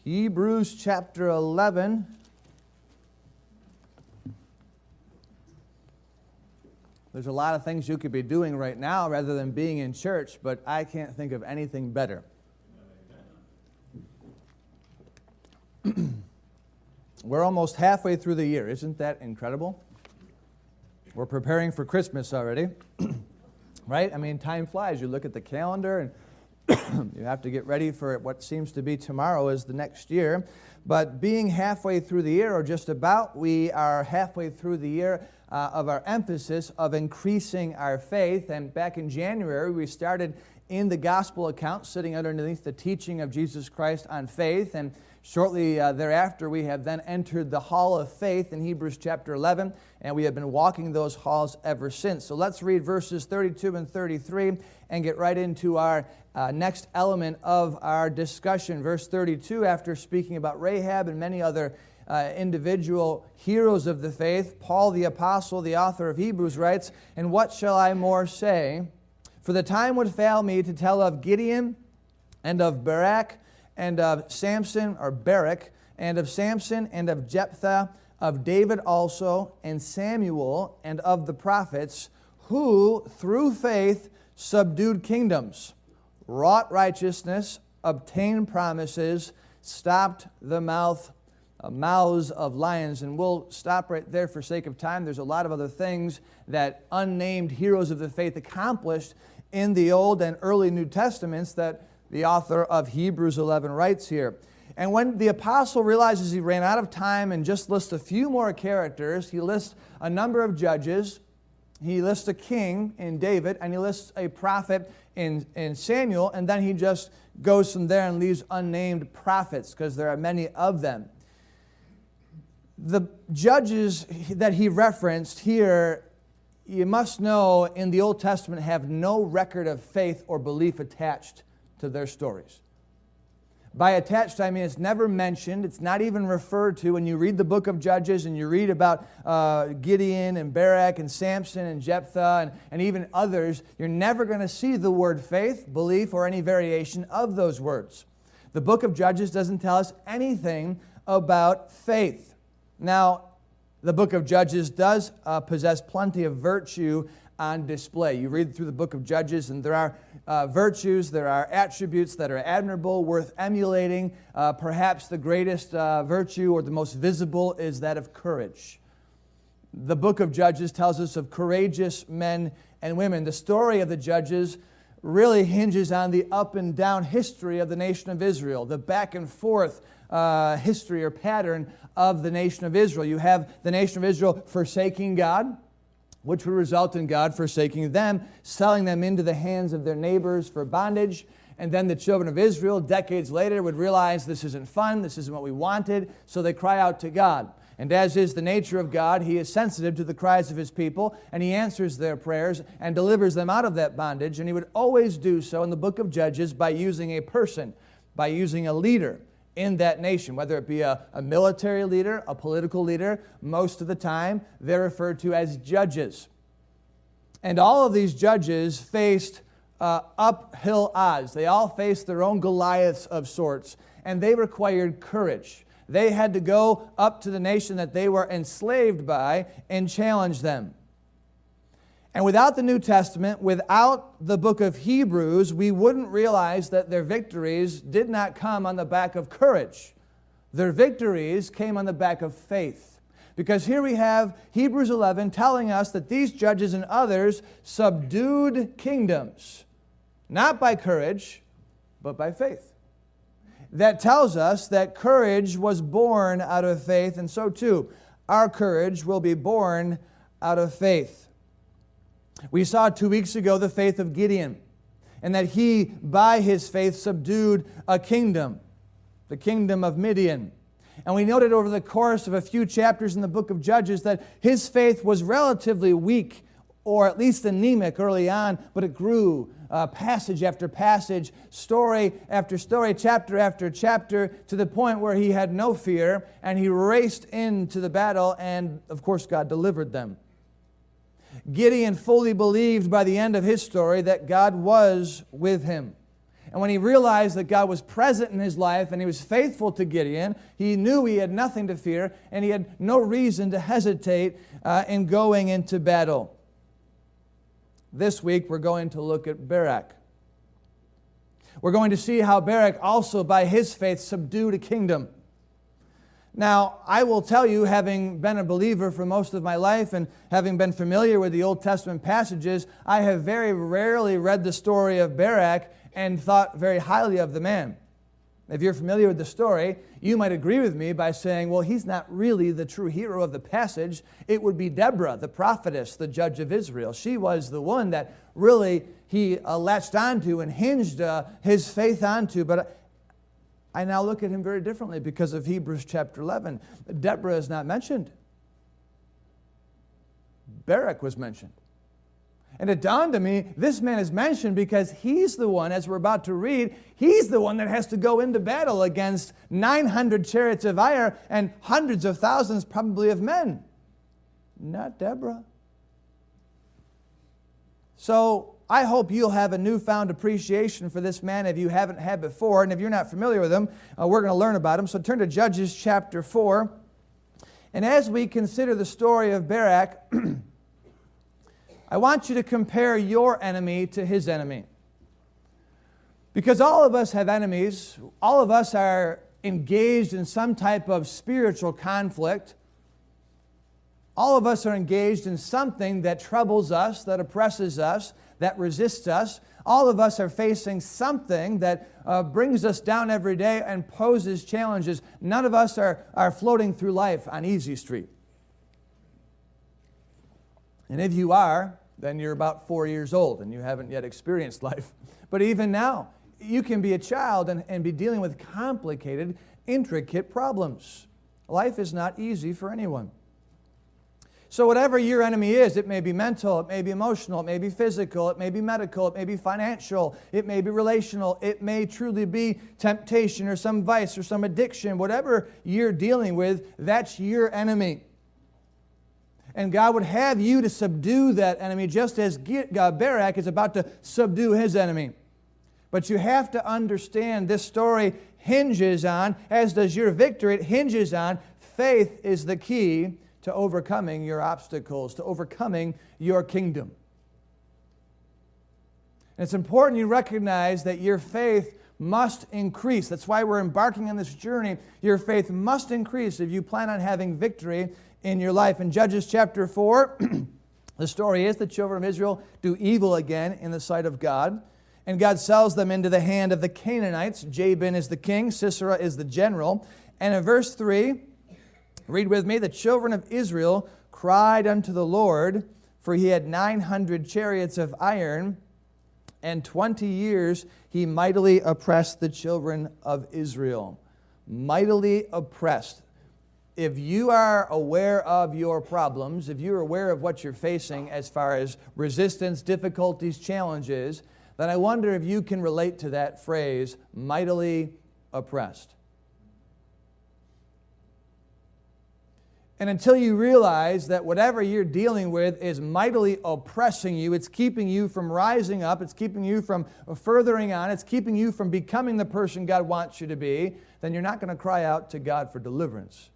Hebrews chapter 11. There's a lot of things you could be doing right now rather than being in church, but I can't think of anything better. We're almost halfway through the year. Isn't that incredible? We're preparing for Christmas already, right? I mean, time flies. You look at the calendar and you have to get ready for what seems to be tomorrow is the next year. But being halfway through the year, or just about, we are halfway through the year of our emphasis of increasing our faith. And back in January, we started in the gospel account, sitting underneath the teaching of Jesus Christ on faith. And shortly thereafter, we have then entered the hall of faith in Hebrews chapter 11, and we have been walking those halls ever since. So let's read verses 32 and 33 and get right into our next element of our discussion. Verse 32, after speaking about Rahab and many other individual heroes of the faith, Paul the apostle, the author of Hebrews, writes, "And what shall I more say? For the time would fail me to tell of Gideon and of Barak and of Samson, or Barak, and of Samson and of Jephthah, of David also, and Samuel, and of the prophets, who through faith subdued kingdoms, wrought righteousness, obtained promises, stopped the mouths of lions." And we'll stop right there for sake of time. There's a lot of other things that unnamed heroes of the faith accomplished in the Old and early New Testaments that the author of Hebrews 11 writes here. And when the apostle realizes he ran out of time and just lists a few more characters, he lists a number of judges, he lists a king in David, and he lists a prophet in Samuel, and then he just goes from there and leaves unnamed prophets because there are many of them. The judges that he referenced here, you must know, in the Old Testament have no record of faith or belief attached to their stories. By attached, I mean it's never mentioned. It's not even referred to. When you read the book of Judges and you read about Gideon and Barak and Samson and Jephthah and even others, you're never going to see the word faith, belief, or any variation of those words. The book of Judges doesn't tell us anything about faith. Now, the book of Judges does possess plenty of virtue on display. You read through the book of Judges, and there are virtues, there are attributes that are admirable, worth emulating. Perhaps the greatest virtue or the most visible is that of courage. The book of Judges tells us of courageous men and women. The story of the Judges really hinges on the up and down history of the nation of Israel, the back and forth history or pattern of the nation of Israel. You have the nation of Israel forsaking God, which would result in God forsaking them, selling them into the hands of their neighbors for bondage. And then the children of Israel, decades later, would realize this isn't fun, this isn't what we wanted, so they cry out to God. And as is the nature of God, He is sensitive to the cries of His people, and He answers their prayers and delivers them out of that bondage. And He would always do so in the book of Judges by using a person, by using a leader in that nation, whether it be a military leader, a political leader. Most of the time, they're referred to as judges. And all of these judges faced uphill odds. They all faced their own Goliaths of sorts, and they required courage. They had to go up to the nation that they were enslaved by and challenge them. And without the New Testament, without the book of Hebrews, we wouldn't realize that their victories did not come on the back of courage. Their victories came on the back of faith. Because here we have Hebrews 11 telling us that these judges and others subdued kingdoms, not by courage, but by faith. That tells us that courage was born out of faith, and so too, our courage will be born out of faith. We saw 2 weeks ago the faith of Gideon, and that he, by his faith, subdued a kingdom, the kingdom of Midian. And we noted over the course of a few chapters in the book of Judges that his faith was relatively weak, or at least anemic early on, but it grew passage after passage, story after story, chapter after chapter, to the point where he had no fear, and he raced into the battle, and of course God delivered them. Gideon fully believed by the end of his story that God was with him. And when he realized that God was present in his life and he was faithful to Gideon, he knew he had nothing to fear and he had no reason to hesitate in going into battle. This week we're going to look at Barak. We're going to see how Barak also by his faith subdued a kingdom. Now, I will tell you, having been a believer for most of my life and having been familiar with the Old Testament passages, I have very rarely read the story of Barak and thought very highly of the man. If you're familiar with the story, you might agree with me by saying, well, he's not really the true hero of the passage. It would be Deborah, the prophetess, the judge of Israel. She was the one that really he latched onto and hinged his faith onto. But I now look at him very differently because of Hebrews chapter 11. Deborah is not mentioned. Barak was mentioned. And it dawned on me, this man is mentioned because he's the one, as we're about to read, he's the one that has to go into battle against 900 chariots of iron and hundreds of thousands probably of men. Not Deborah. So I hope you'll have a newfound appreciation for this man if you haven't had before. And if you're not familiar with him, we're going to learn about him. So turn to Judges chapter 4. And as we consider the story of Barak, I want you to compare your enemy to his enemy. Because all of us have enemies. All of us are engaged in some type of spiritual conflict. All of us are engaged in something that troubles us, that oppresses us, that resists us. All of us are facing something that brings us down every day and poses challenges. None of us are floating through life on easy street. And if you are, then you're about 4 years old and you haven't yet experienced life. But even now, you can be a child and be dealing with complicated, intricate problems. Life is not easy for anyone. So whatever your enemy is, it may be mental, it may be emotional, it may be physical, it may be medical, it may be financial, it may be relational, it may truly be temptation or some vice or some addiction. Whatever you're dealing with, that's your enemy. And God would have you to subdue that enemy just as Barak is about to subdue his enemy. But you have to understand this story hinges on, as does your victory, it hinges on faith is the key to overcoming your obstacles, to overcoming your kingdom. And it's important you recognize that your faith must increase. That's why we're embarking on this journey. Your faith must increase if you plan on having victory in your life. In Judges chapter 4, the story is the children of Israel do evil again in the sight of God. And God sells them into the hand of the Canaanites. Jabin is the king, Sisera is the general. And in verse 3, read with me, the children of Israel cried unto the Lord, for he had 900 chariots of iron, and 20 years he mightily oppressed the children of Israel. Mightily oppressed. If you are aware of your problems, if you're aware of what you're facing as far as resistance, difficulties, challenges, then I wonder if you can relate to that phrase, mightily oppressed. And until you realize that whatever you're dealing with is mightily oppressing you, it's keeping you from rising up, it's keeping you from furthering on, it's keeping you from becoming the person God wants you to be, then you're not going to cry out to God for deliverance.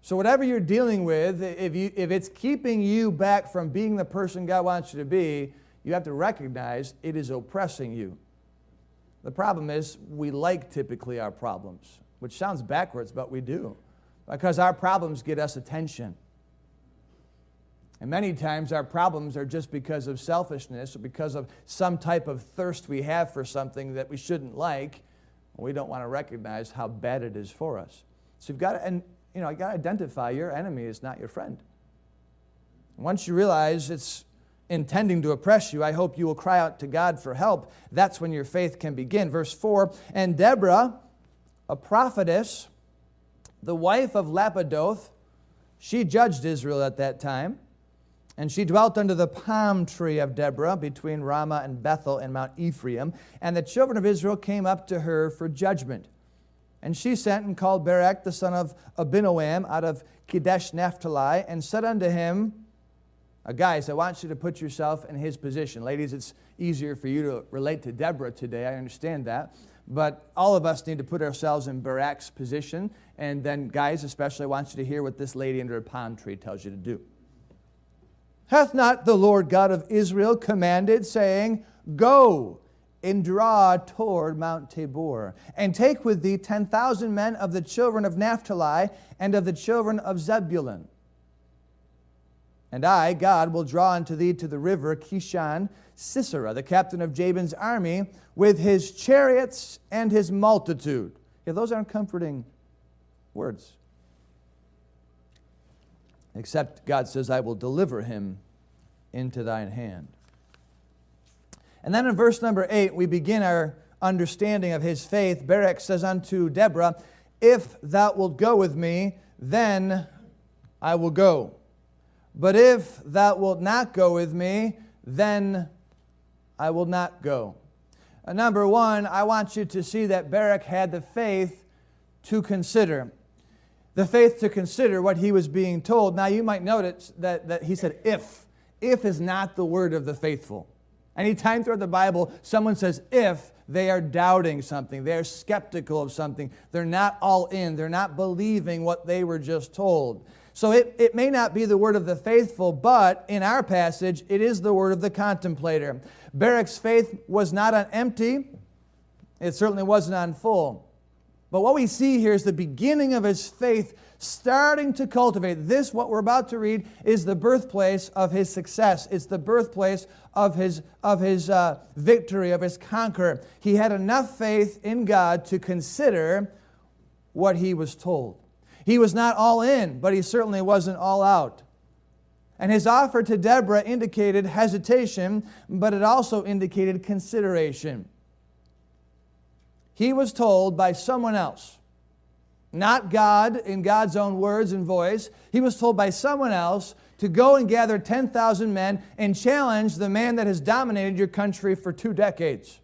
So whatever you're dealing with, if it's keeping you back from being the person God wants you to be, you have to recognize it is oppressing you. The problem is we like typically our problems, which sounds backwards, but we do. Because our problems get us attention. And many times our problems are just because of selfishness or because of some type of thirst we have for something that we shouldn't like. We don't want to recognize how bad it is for us. So you've got to, you got to identify your enemy is not your friend. Once you realize it's intending to oppress you, I hope you will cry out to God for help. That's when your faith can begin. Verse 4, and Deborah, a prophetess, the wife of Lapidoth, she judged Israel at that time, and she dwelt under the palm tree of Deborah between Ramah and Bethel and Mount Ephraim. And the children of Israel came up to her for judgment. And she sent and called Barak the son of Abinoam out of Kadesh Naphtali, and said unto him, Guys, I want you to put yourself in his position. Ladies, it's easier for you to relate to Deborah today. I understand that. But all of us need to put ourselves in Barak's position. And then, guys, especially, I want you to hear what this lady under a palm tree tells you to do. Hath not the Lord God of Israel commanded, saying, Go and draw toward Mount Tabor, and take with thee 10,000 men of the children of Naphtali and of the children of Zebulun. And I, God, will draw unto thee to the river Kishon Sisera, the captain of Jabin's army, with his chariots and his multitude. Yeah, those aren't comforting words. Except God says, I will deliver him into thine hand. And then in verse number 8, we begin our understanding of his faith. Barak says unto Deborah, If thou wilt go with me, then I will go. But if thou wilt not go with me, then I will not go. Number one, I want you to see that Barak had the faith to consider. The faith to consider what he was being told. Now you might notice that he said if. If is not the word of the faithful. Anytime throughout the Bible someone says if, they are doubting something. They are skeptical of something. They're not all in. They're not believing what they were just told. So it may not be the word of the faithful, but in our passage, it is the word of the contemplator. Barak's faith was not on empty. It certainly wasn't on full. But what we see here is the beginning of his faith starting to cultivate. This, what we're about to read, is the birthplace of his success. It's the birthplace of his victory, of his conquer. He had enough faith in God to consider what he was told. He was not all in, but he certainly wasn't all out. And his offer to Deborah indicated hesitation, but it also indicated consideration. He was told by someone else, not God in God's own words and voice. He was told by someone else to go and gather 10,000 men and challenge the man that has dominated your country for 2 decades.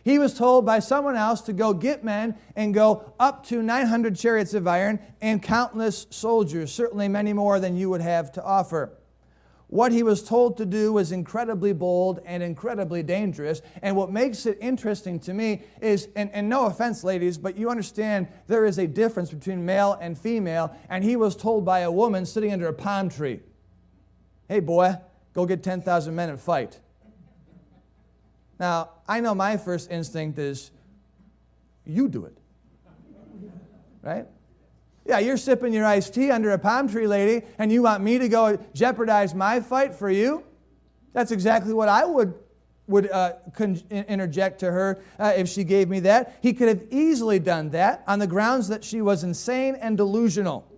He was told by someone else to go get men and go up to 900 chariots of iron and countless soldiers, certainly many more than you would have to offer. What he was told to do was incredibly bold and incredibly dangerous. And what makes it interesting to me is, and no offense, ladies, but you understand there is a difference between male and female. And he was told by a woman sitting under a palm tree, Hey, boy, go get 10,000 men and fight. Now, I know my first instinct is, you do it. Right? Yeah, you're sipping your iced tea under a palm tree, lady, and you want me to go jeopardize my fight for you? That's exactly what I would interject to her if she gave me that. He could have easily done that on the grounds that she was insane and delusional.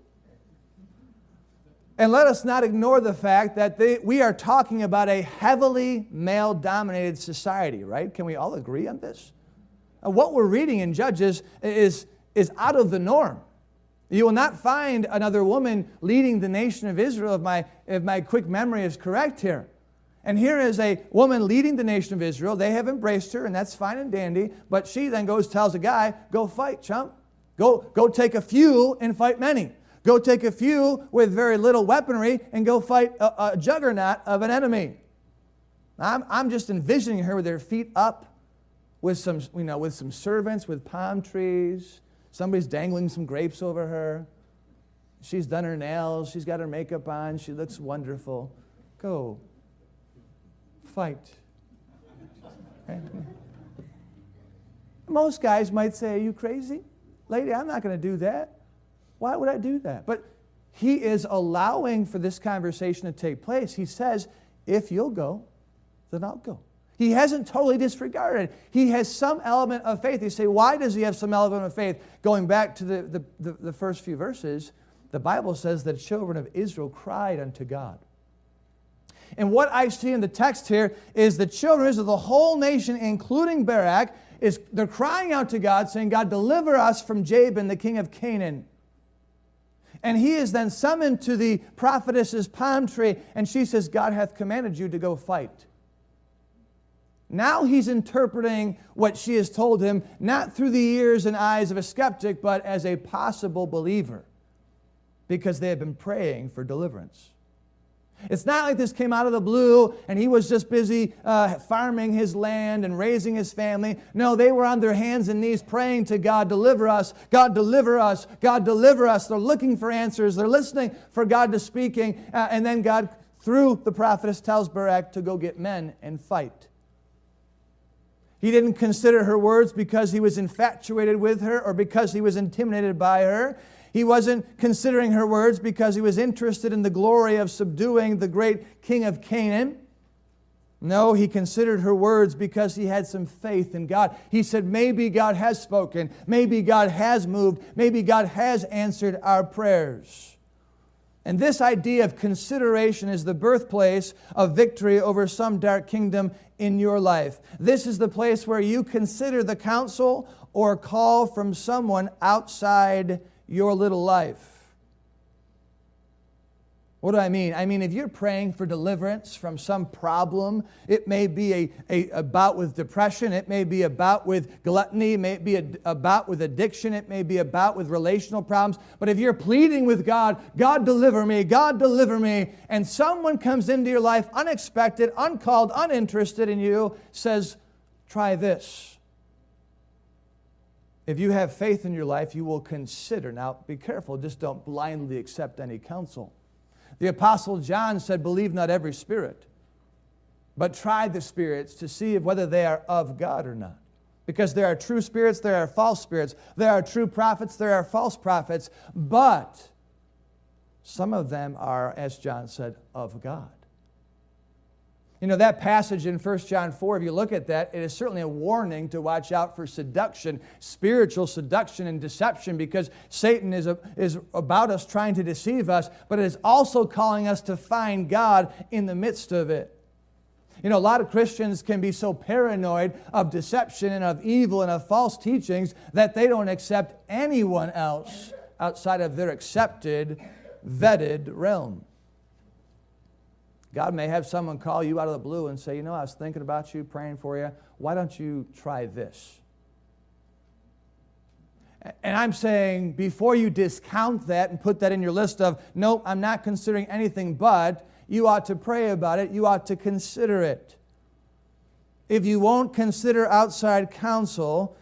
And let us not ignore the fact that we are talking about a heavily male-dominated society, right? Can we all agree on this? What we're reading in Judges is out of the norm. You will not find another woman leading the nation of Israel, if my quick memory is correct here. And here is a woman leading the nation of Israel. They have embraced her, and that's fine and dandy. But she then tells a guy, go fight, chump. Go take a few and fight many. Go take a few with very little weaponry and go fight a juggernaut of an enemy. I'm just envisioning her with her feet up, with some servants, with palm trees. Somebody's dangling some grapes over her. She's done her nails. She's got her makeup on. She looks wonderful. Go fight. Okay. Most guys might say, are you crazy? Lady, I'm not going to do that. Why would I do that? But he is allowing for this conversation to take place. He says, if you'll go, then I'll go. He hasn't totally disregarded. He has some element of faith. You say, why does he have some element of faith? Going back to the first few verses, the Bible says that children of Israel cried unto God. And what I see in the text here is the children of Israel, the whole nation, including Barak, they're crying out to God, saying, God, deliver us from Jabin, the king of Canaan. And he is then summoned to the prophetess's palm tree, and she says, God hath commanded you to go fight. Now he's interpreting what she has told him, not through the ears and eyes of a skeptic, but as a possible believer, because they have been praying for deliverance. It's not like this came out of the blue and he was just busy farming his land and raising his family. No, they were on their hands and knees praying to God, deliver us, God, deliver us, God, deliver us. They're looking for answers. They're listening for God to speaking. And then God, through the prophetess, tells Barak to go get men and fight. He didn't consider her words because he was infatuated with her or because he was intimidated by her. He wasn't considering her words because he was interested in the glory of subduing the great king of Canaan. No, he considered her words because he had some faith in God. He said, maybe God has spoken. Maybe God has moved. Maybe God has answered our prayers. And this idea of consideration is the birthplace of victory over some dark kingdom in your life. This is the place where you consider the counsel or call from someone outside your little life. What do I mean? I mean, if you're praying for deliverance from some problem, it may be a bout with depression, it may be a bout with gluttony, it may be a bout with addiction, it may be a bout with relational problems. But if you're pleading with God, God deliver me, God deliver me, and someone comes into your life unexpected, uncalled, uninterested in you, says, try this. If you have faith in your life, you will consider. Now, be careful. Just don't blindly accept any counsel. The Apostle John said, believe not every spirit, but try the spirits to see whether they are of God or not. Because there are true spirits, there are false spirits. There are true prophets, there are false prophets. But some of them are, as John said, of God. You know, that passage in 1 John 4, if you look at that, it is certainly a warning to watch out for seduction, spiritual seduction and deception, because Satan is about us trying to deceive us, but it is also calling us to find God in the midst of it. You know, a lot of Christians can be so paranoid of deception and of evil and of false teachings that they don't accept anyone else outside of their accepted, vetted realm. God may have someone call you out of the blue and say, you know, I was thinking about you, praying for you. Why don't you try this? And I'm saying, before you discount that and put that in your list of, nope, I'm not considering anything but, you ought to pray about it. You ought to consider it. If you won't consider outside counsel,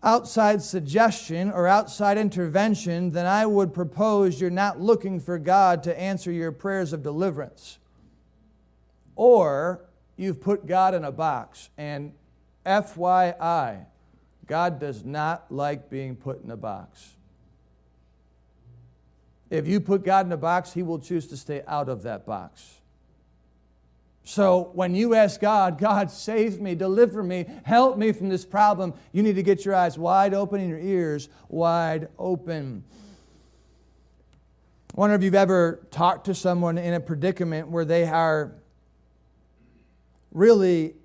outside suggestion, or outside intervention, then I would propose you're not looking for God to answer your prayers of deliverance. Or you've put God in a box. And FYI, God does not like being put in a box. If you put God in a box, He will choose to stay out of that box. So when you ask God, God, save me, deliver me, help me from this problem, you need to get your eyes wide open and your ears wide open. I wonder if you've ever talked to someone in a predicament where they are really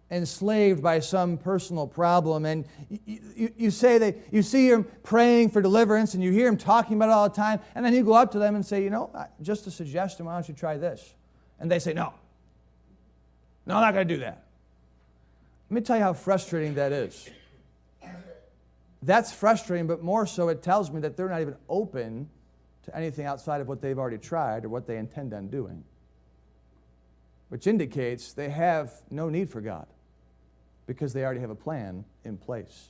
enslaved by some personal problem, and you say that you see him praying for deliverance and you hear him talking about it all the time, and then you go up to them and say, you know, just a suggestion, why don't you try this? And they say, no, I'm not going to do that. Let me tell you how frustrating that is. That's frustrating, but more so it tells me that they're not even open to anything outside of what they've already tried or what they intend on doing, which indicates they have no need for God because they already have a plan in place.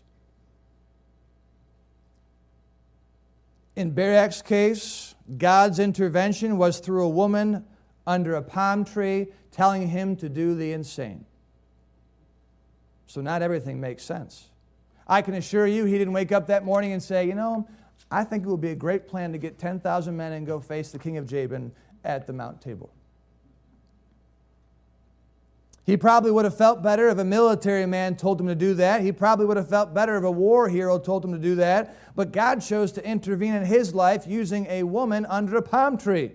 In Barak's case, God's intervention was through a woman under a palm tree telling him to do the insane. So not everything makes sense. I can assure you he didn't wake up that morning and say, you know, I think it would be a great plan to get 10,000 men and go face the king of Jabin at the Mount Tabor. He probably would have felt better if a military man told him to do that. He probably would have felt better if a war hero told him to do that. But God chose to intervene in his life using a woman under a palm tree.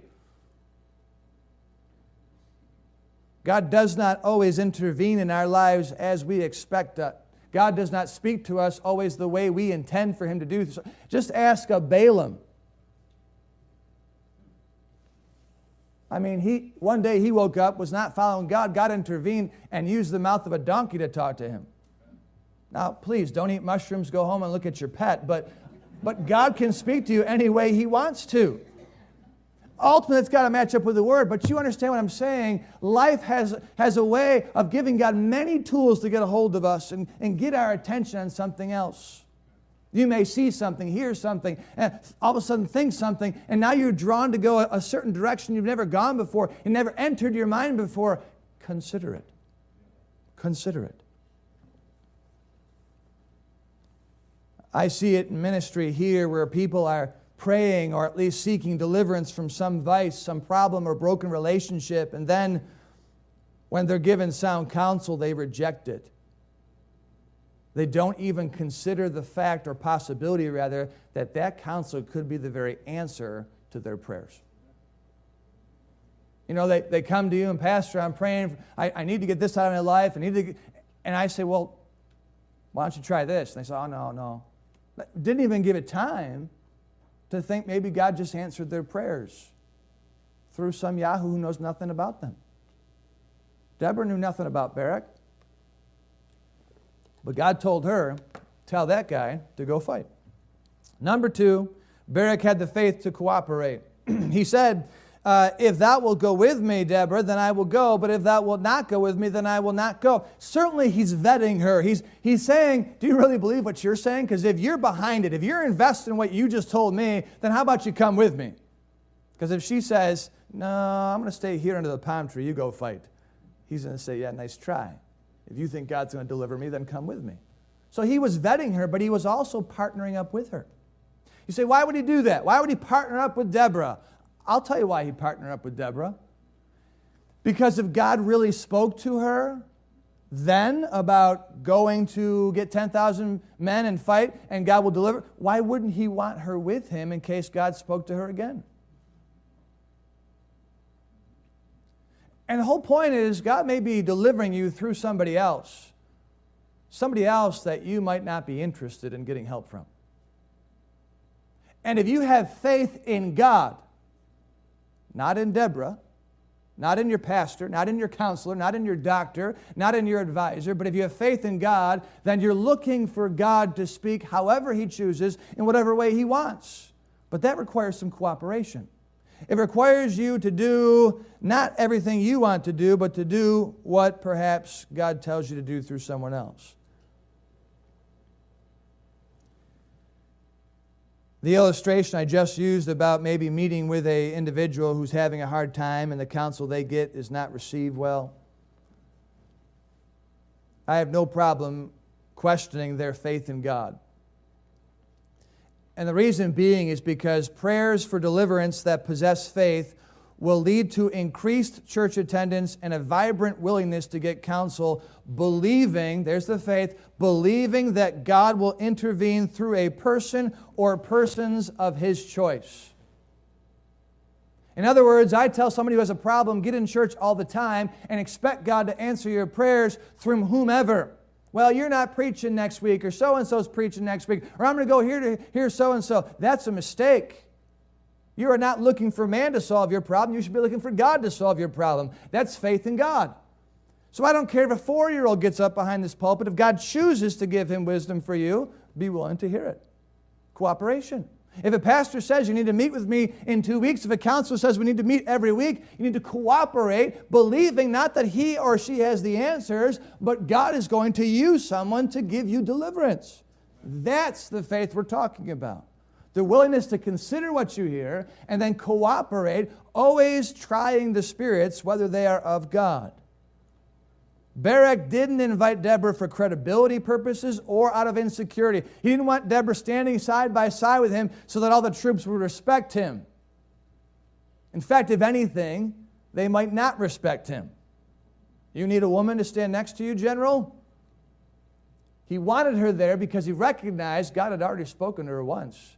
God does not always intervene in our lives as we expect. God does not speak to us always the way we intend for Him to do. Just ask a Balaam. I mean, one day he woke up, was not following God. God intervened and used the mouth of a donkey to talk to him. Now, please, don't eat mushrooms, go home and look at your pet. But God can speak to you any way He wants to. Ultimately, it's got to match up with the Word, but you understand what I'm saying. Life has a way of giving God many tools to get a hold of us and get our attention on something else. You may see something, hear something, and all of a sudden think something, and now you're drawn to go a certain direction you've never gone before, it never entered your mind before. Consider it. Consider it. I see it in ministry here where people are praying or at least seeking deliverance from some vice, some problem or broken relationship, and then when they're given sound counsel, they reject it. They don't even consider the fact or possibility, rather, that that counsel could be the very answer to their prayers. You know, they come to you and, Pastor, I'm praying, I need to get this out of my life. And I say, well, why don't you try this? And they say, oh, no. Didn't even give it time to think maybe God just answered their prayers through some Yahoo who knows nothing about them. Deborah knew nothing about Barak. But God told her, tell that guy to go fight. Number 2, Barak had the faith to cooperate. He said, if thou wilt go with me, Deborah, then I will go. But if thou wilt not go with me, then I will not go. Certainly he's vetting her. He's saying, do you really believe what you're saying? Because if you're behind it, if you're invested in what you just told me, then how about you come with me? Because if she says, no, I'm going to stay here under the palm tree, you go fight. He's going to say, yeah, nice try. If you think God's going to deliver me, then come with me. So he was vetting her, but he was also partnering up with her. You say, why would he do that? Why would he partner up with Deborah? I'll tell you why he partnered up with Deborah. Because if God really spoke to her then about going to get 10,000 men and fight and God will deliver, why wouldn't he want her with him in case God spoke to her again? And the whole point is God may be delivering you through somebody else that you might not be interested in getting help from. And if you have faith in God, not in Deborah, not in your pastor, not in your counselor, not in your doctor, not in your advisor, but if you have faith in God, then you're looking for God to speak however he chooses in whatever way he wants. But that requires some cooperation. It requires you to do not everything you want to do, but to do what perhaps God tells you to do through someone else. The illustration I just used about maybe meeting with an individual who's having a hard time and the counsel they get is not received well, I have no problem questioning their faith in God. And the reason being is because prayers for deliverance that possess faith will lead to increased church attendance and a vibrant willingness to get counsel, believing, there's the faith, believing that God will intervene through a person or persons of his choice. In other words, I tell somebody who has a problem, get in church all the time and expect God to answer your prayers through whomever. Well, you're not preaching next week, or so-and-so's preaching next week, or I'm going to go here to hear so-and-so. That's a mistake. You are not looking for man to solve your problem. You should be looking for God to solve your problem. That's faith in God. So I don't care if a 4-year-old gets up behind this pulpit. If God chooses to give him wisdom for you, be willing to hear it. Cooperation. If a pastor says you need to meet with me in 2 weeks, if a counselor says we need to meet every week, you need to cooperate, believing not that he or she has the answers, but God is going to use someone to give you deliverance. That's the faith we're talking about. The willingness to consider what you hear and then cooperate, always trying the spirits whether they are of God. Barak didn't invite Deborah for credibility purposes or out of insecurity. He didn't want Deborah standing side by side with him so that all the troops would respect him. In fact, if anything, they might not respect him. You need a woman to stand next to you, General? He wanted her there because he recognized God had already spoken to her once.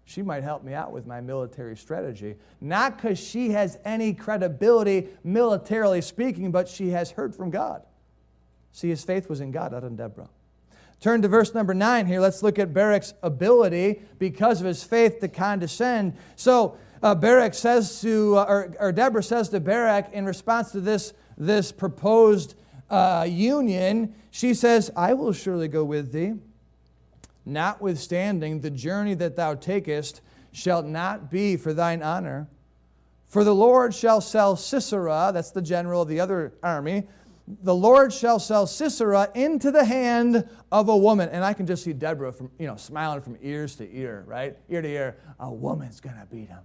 She might help me out with my military strategy. Not because she has any credibility militarily speaking, but she has heard from God. See, his faith was in God, not in Deborah. Turn to verse number 9 here. Let's look at Barak's ability, because of his faith, to condescend. So Barak says to, or Deborah says to Barak in response to this proposed union, she says, I will surely go with thee. Notwithstanding, the journey that thou takest shall not be for thine honor. For the Lord shall sell Sisera, that's the general of the other army, the Lord shall sell Sisera into the hand of a woman. And I can just see Deborah smiling from ears to ear, right? Ear to ear. A woman's going to beat him.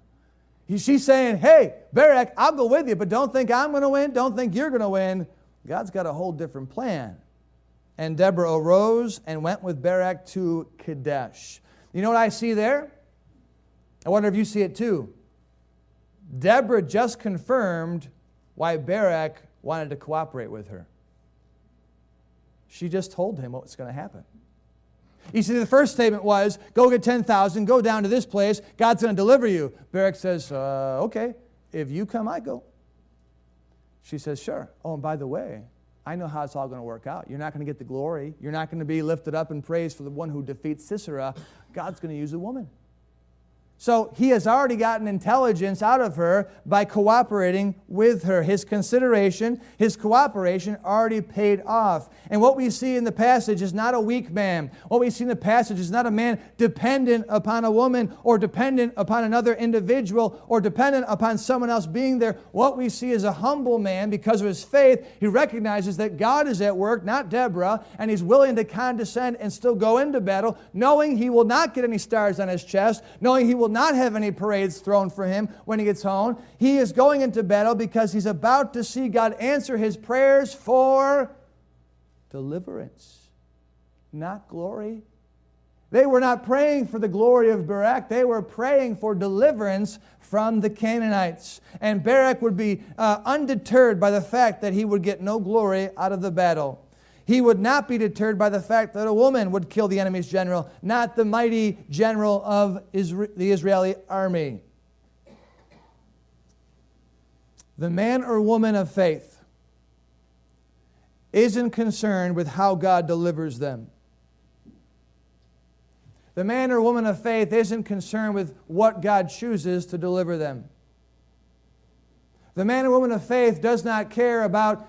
She's saying, hey, Barak, I'll go with you, but don't think I'm going to win. Don't think you're going to win. God's got a whole different plan. And Deborah arose and went with Barak to Kadesh. You know what I see there? I wonder if you see it too. Deborah just confirmed why Barak wanted to cooperate with her. She just told him what was going to happen. You see, the first statement was, go get 10,000, go down to this place, God's going to deliver you. Barak says, okay, if you come, I go. She says, sure. Oh, and by the way, I know how it's all going to work out. You're not going to get the glory. You're not going to be lifted up and praised for the one who defeats Sisera. God's going to use a woman. So he has already gotten intelligence out of her by cooperating with her. His consideration, his cooperation already paid off. And what we see in the passage is not a weak man. What we see in the passage is not a man dependent upon a woman or dependent upon another individual or dependent upon someone else being there. What we see is a humble man because of his faith. He recognizes that God is at work, not Deborah, and he's willing to condescend and still go into battle, knowing he will not get any stars on his chest, knowing he will not have any parades thrown for him when he gets home. He is going into battle because he's about to see God answer his prayers for deliverance, not glory. They were not praying for the glory of Barak. They were praying for deliverance from the Canaanites. And Barak would be undeterred by the fact that he would get no glory out of the battle. He would not be deterred by the fact that a woman would kill the enemy's general, not the mighty general of the Israeli army. The man or woman of faith isn't concerned with how God delivers them. The man or woman of faith isn't concerned with what God chooses to deliver them. The man or woman of faith does not care about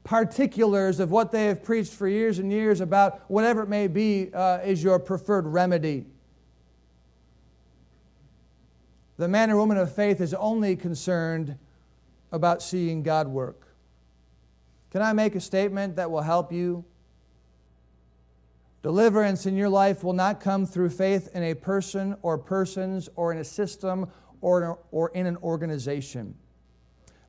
particulars of what they have preached for years and years about whatever it may be is your preferred remedy. The man or woman of faith is only concerned about seeing God work. Can I make a statement that will help you? Deliverance in your life will not come through faith in a person or persons or in a system or in an organization.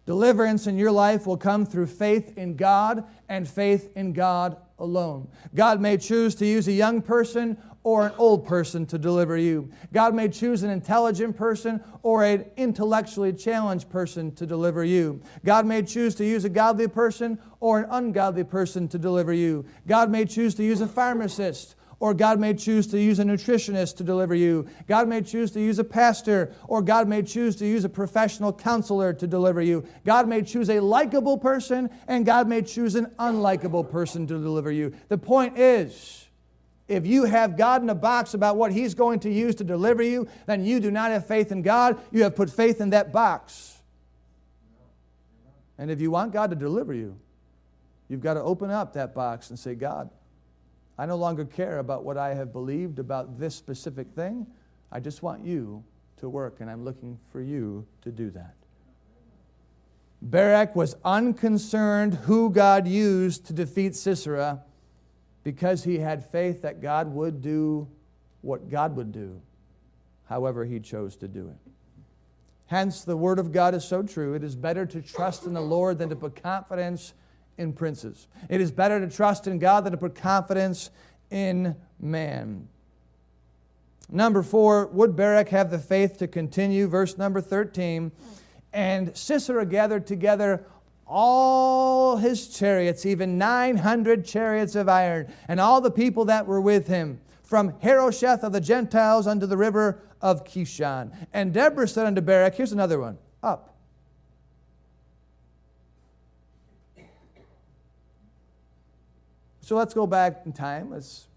Deliverance in your life will come through faith in God and faith in God alone. God may choose to use a young person or an old person to deliver you. God may choose an intelligent person or an intellectually challenged person to deliver you. God may choose to use a godly person or an ungodly person to deliver you. God may choose to use a pharmacist, or God may choose to use a nutritionist to deliver you. God may choose to use a pastor, or God may choose to use a professional counselor to deliver you. God may choose a likable person, and God may choose an unlikable person to deliver you. The point is, if you have God in a box about what He's going to use to deliver you, then you do not have faith in God. You have put faith in that box. And if you want God to deliver you, you've got to open up that box and say, God, I no longer care about what I have believed about this specific thing. I just want you to work, and I'm looking for you to do that. Barak was unconcerned who God used to defeat Sisera because he had faith that God would do what God would do, however He chose to do it. Hence, the Word of God is so true. It is better to trust in the Lord than to put confidence in princes. It is better to trust in God than to put confidence in man. Number 4, would Barak have the faith to continue? Verse number 13. And Sisera gathered together all his chariots, even 900 chariots of iron, and all the people that were with him, from Harosheth of the Gentiles unto the river of Kishon. And Deborah said unto Barak, here's another one, up. So let's go back in time. Let's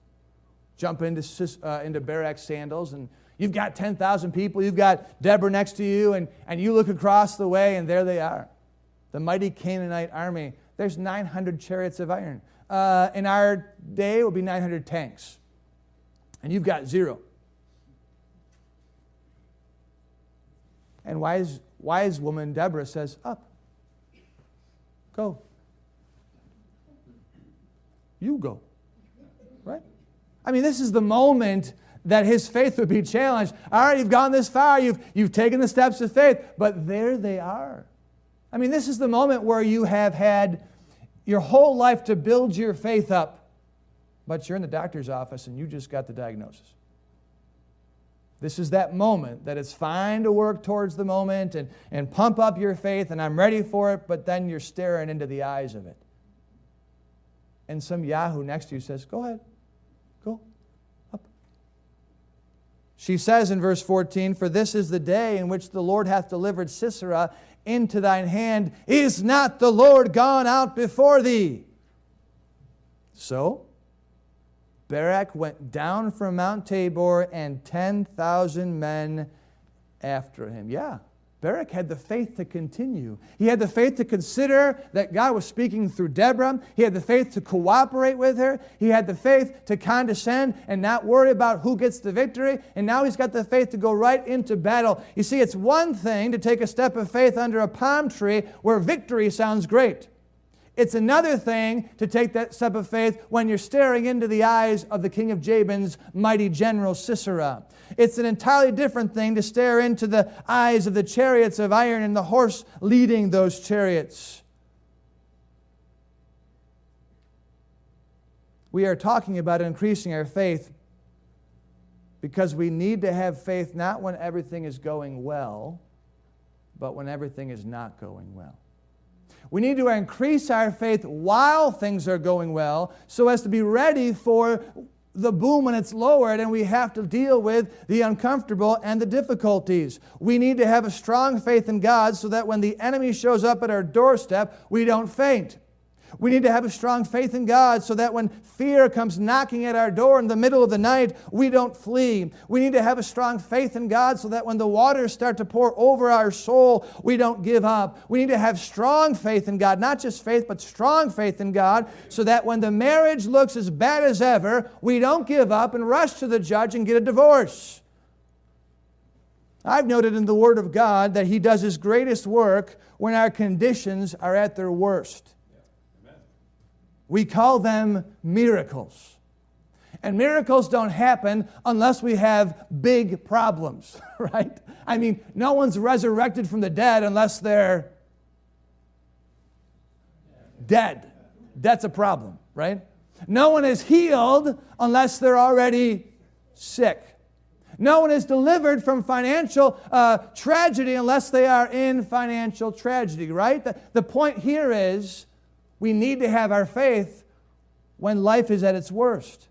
jump into Barak's sandals. And you've got 10,000 people. You've got Deborah next to you. And you look across the way, and there they are. The mighty Canaanite army. There's 900 chariots of iron. In our day, it would be 900 tanks. And you've got 0. And wise woman Deborah says, up. Go. You go. Right? I mean, this is the moment that his faith would be challenged. All right, you've gone this far. You've taken the steps of faith. But there they are. I mean, this is the moment where you have had your whole life to build your faith up. But you're in the doctor's office and you just got the diagnosis. This is that moment that it's fine to work towards the moment and pump up your faith, and I'm ready for it, but then you're staring into the eyes of it. And some yahoo next to you says, go ahead, go up. She says in verse 14, for this is the day in which the Lord hath delivered Sisera into thine hand. Is not the Lord gone out before thee? So Barak went down from Mount Tabor, and 10,000 men after him. Yeah, Barak had the faith to continue. He had the faith to consider that God was speaking through Deborah. He had the faith to cooperate with her. He had the faith to condescend and not worry about who gets the victory. And now he's got the faith to go right into battle. You see, it's one thing to take a step of faith under a palm tree where victory sounds great. It's another thing to take that step of faith when you're staring into the eyes of the king of Jabin's mighty general Sisera. It's an entirely different thing to stare into the eyes of the chariots of iron and the horse leading those chariots. We are talking about increasing our faith because we need to have faith not when everything is going well, but when everything is not going well. We need to increase our faith while things are going well so as to be ready for the boom when it's lowered and we have to deal with the uncomfortable and the difficulties. We need to have a strong faith in God so that when the enemy shows up at our doorstep, we don't faint. We need to have a strong faith in God so that when fear comes knocking at our door in the middle of the night, we don't flee. We need to have a strong faith in God so that when the waters start to pour over our soul, we don't give up. We need to have strong faith in God, not just faith, but strong faith in God, so that when the marriage looks as bad as ever, we don't give up and rush to the judge and get a divorce. I've noted in the Word of God that He does His greatest work when our conditions are at their worst. We call them miracles. And miracles don't happen unless we have big problems, right? I mean, no one's resurrected from the dead unless they're dead. That's a problem, right? No one is healed unless they're already sick. No one is delivered from financial tragedy unless they are in financial tragedy, right? The point here is, we need to have our faith when life is at its worst.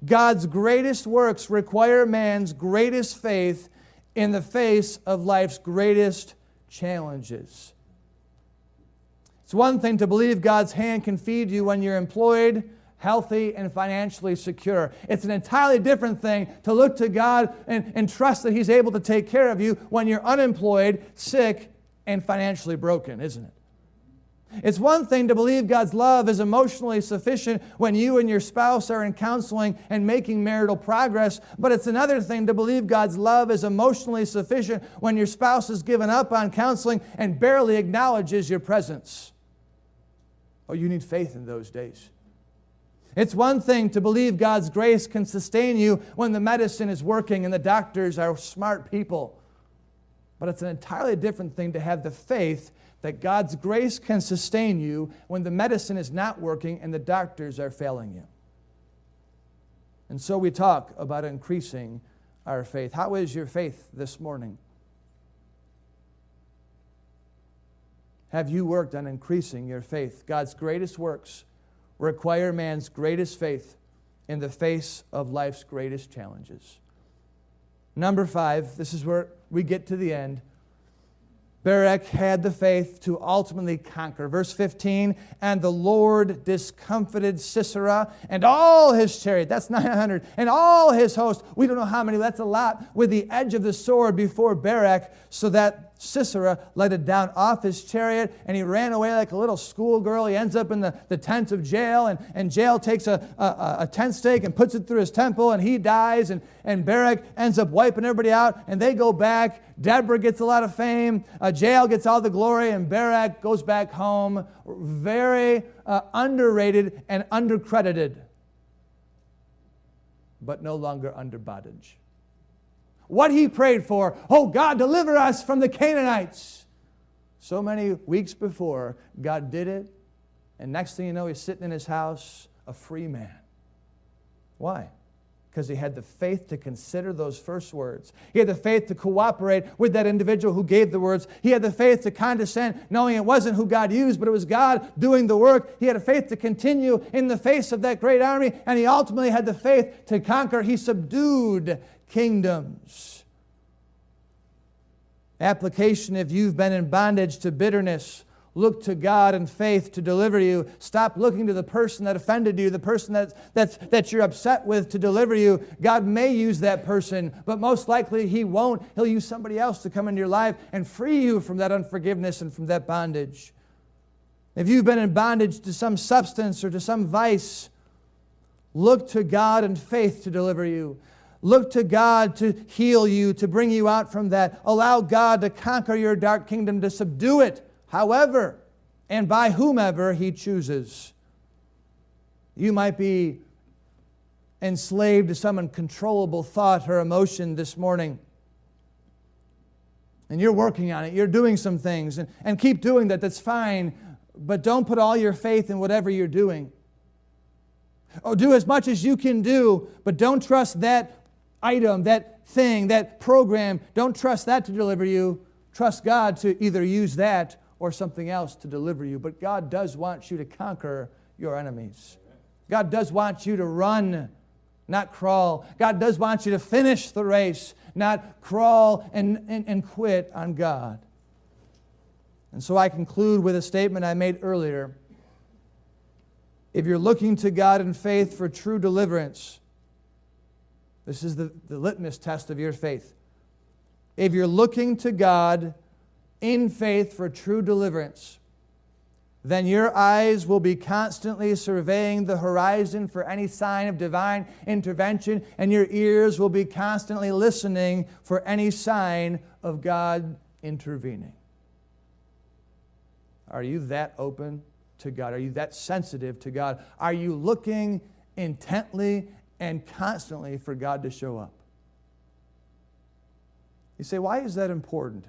God's greatest works require man's greatest faith in the face of life's greatest challenges. It's one thing to believe God's hand can feed you when you're employed, healthy, and financially secure. It's an entirely different thing to look to God and trust that He's able to take care of you when you're unemployed, sick, and financially broken, isn't it? It's one thing to believe God's love is emotionally sufficient when you and your spouse are in counseling and making marital progress, but it's another thing to believe God's love is emotionally sufficient when your spouse has given up on counseling and barely acknowledges your presence. Oh, you need faith in those days. It's one thing to believe God's grace can sustain you when the medicine is working and the doctors are smart people, but it's an entirely different thing to have the faith that God's grace can sustain you when the medicine is not working and the doctors are failing you. And so we talk about increasing our faith. How is your faith this morning? Have you worked on increasing your faith? God's greatest works require man's greatest faith in the face of life's greatest challenges. Number 5, this is where we get to the end. Barak had the faith to ultimately conquer. Verse 15, and the Lord discomfited Sisera and all his chariot. That's 900. And all his host. We don't know how many. That's a lot. With the edge of the sword before Barak, so that Sisera lighted down off his chariot, and he ran away like a little schoolgirl. He ends up in the tent of Jael, and Jael takes a tent stake and puts it through his temple, and he dies, and Barak ends up wiping everybody out, and they go back. Deborah gets a lot of fame. Jael gets all the glory, and Barak goes back home. Very underrated and undercredited, but no longer under bondage. What he prayed for, oh God, deliver us from the Canaanites. So many weeks before, God did it, and next thing you know, he's sitting in his house, a free man. Why? Because he had the faith to consider those first words. He had the faith to cooperate with that individual who gave the words. He had the faith to condescend, knowing it wasn't who God used, but it was God doing the work. He had a faith to continue in the face of that great army, and he ultimately had the faith to conquer. He subdued kingdoms. Application: if you've been in bondage to bitterness, look to God in faith to deliver you. Stop looking to the person that offended you, the person that you're upset with to deliver you. God may use that person, but most likely He won't. He'll use somebody else to come into your life and free you from that unforgiveness and from that bondage. If you've been in bondage to some substance or to some vice, look to God in faith to deliver you. Look to God to heal you, to bring you out from that. Allow God to conquer your dark kingdom, to subdue it, however and by whomever He chooses. You might be enslaved to some uncontrollable thought or emotion this morning. And you're working on it. You're doing some things. And keep doing that. That's fine. But don't put all your faith in whatever you're doing. Oh, do as much as you can do, but don't trust that item, that thing, that program. Don't trust that to deliver you. Trust God to either use that or something else to deliver you. But God does want you to conquer your enemies. God does want you to run, not crawl. God does want you to finish the race, not crawl and quit on God. And so I conclude with a statement I made earlier. If you're looking to God in faith for true deliverance, this is the litmus test of your faith. If you're looking to God in faith for true deliverance, then your eyes will be constantly surveying the horizon for any sign of divine intervention, and your ears will be constantly listening for any sign of God intervening. Are you that open to God? Are you that sensitive to God? Are you looking intently and constantly for God to show up? You say, why is that important?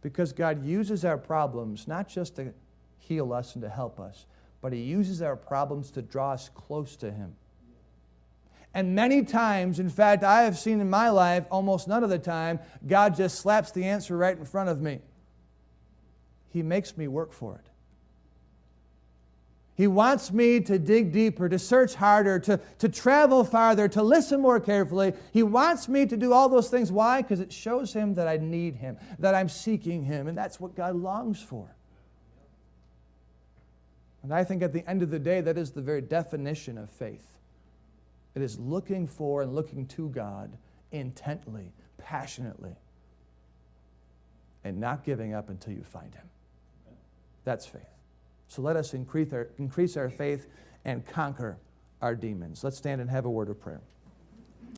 Because God uses our problems not just to heal us and to help us, but He uses our problems to draw us close to Him. And many times, in fact, I have seen in my life, almost none of the time, God just slaps the answer right in front of me. He makes me work for it. He wants me to dig deeper, to search harder, to travel farther, to listen more carefully. He wants me to do all those things. Why? Because it shows Him that I need Him, that I'm seeking Him, and that's what God longs for. And I think at the end of the day, that is the very definition of faith. It is looking for and looking to God intently, passionately, and not giving up until you find Him. That's faith. So let us increase our faith and conquer our demons. Let's stand and have a word of prayer.